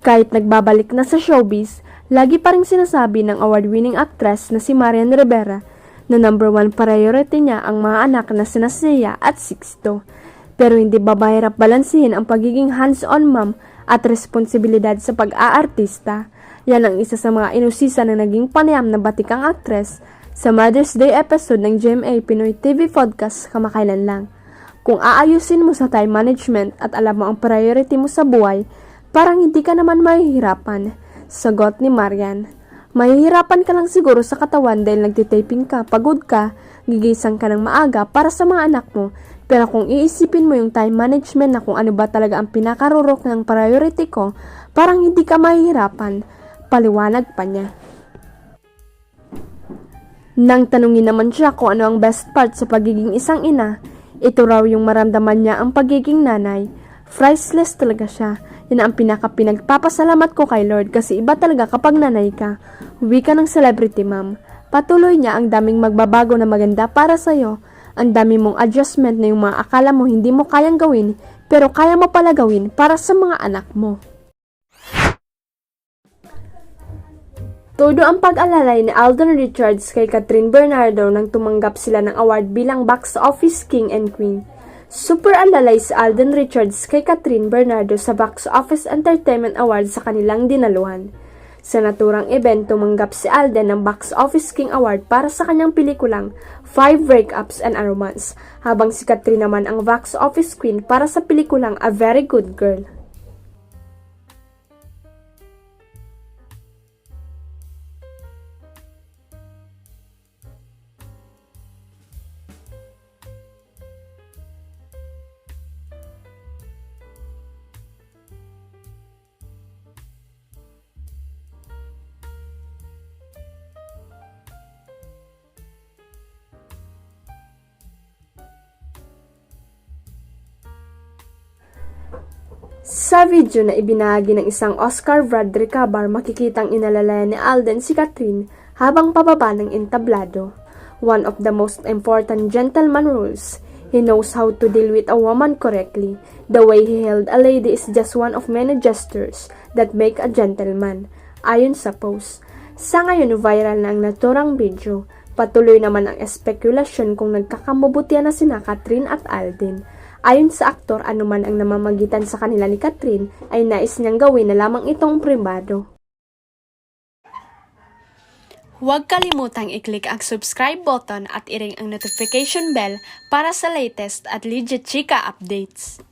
Kahit nagbabalik na sa showbiz, lagi pa rin sinasabi ng award-winning actress na si Marian Rivera na number 1 priority niya ang mga anak na sina Sia at Sixto. Pero hindi ba mahirap balansehin ang pagiging hands-on mom at responsibilidad sa pag-aartista? Yan ang isa sa mga inusisa na naging panayam na batikang actress sa Mother's Day episode ng GMA Pinoy TV Podcast kamakailan lang. Kung aayusin mo sa time management at alam mo ang priority mo sa buhay, parang hindi ka naman mahihirapan. Sagot ni Marian. Mahihirapan ka lang siguro sa katawan dahil nagtitaping ka, pagod ka, gigisang ka ng maaga para sa mga anak mo. Pero kung iisipin mo yung time management na kung ano ba talaga ang pinakarurok ng priority ko, parang hindi ka mahihirapan. Paliwanag pa niya. Nang tanungin naman siya kung ano ang best part sa pagiging isang ina, ito raw yung maramdaman niya ang pagiging nanay. Priceless talaga siya. Yan ang pinagpapasalamat ko kay Lord kasi iba talaga kapag nanay ka. Uwi ka ng celebrity mom. Patuloy niya ang daming magbabago na maganda para sa'yo. Ang dami mong adjustment na yung mga akala mo hindi mo kayang gawin pero kaya mo pala gawin para sa mga anak mo. Todo ang pag-alalay ni Alden Richards kay Catherine Bernardo nang tumanggap sila ng award bilang Box Office King and Queen. Super alalay si Alden Richards kay Catherine Bernardo sa Box Office Entertainment Award sa kanilang dinaluhan. Sa naturang event, tumanggap si Alden ng Box Office King Award para sa kanyang pelikulang 5 Breakups and a Romance, habang si Catherine naman ang Box Office Queen para sa pelikulang A Very Good Girl. Sa video na ibinahagi ng isang Oscar Bradley Cabar, makikitang inalalayan ni Alden si Catherine habang pababa ng entablado. One of the most important gentleman rules. He knows how to deal with a woman correctly. The way he held a lady is just one of many gestures that make a gentleman. Ayon sa post. Sa ngayon, viral na ang naturang video. Patuloy naman ang espekulasyon kung nagkakamabutihan na sina Catherine at Alden. Ayon sa aktor, anuman ang namamagitan sa kanila ni Catherine ay nais niyang gawin na lamang itong pribado. Huwag kalimutang i-click ang subscribe button at i-ring ang notification bell para sa latest at legit chika updates.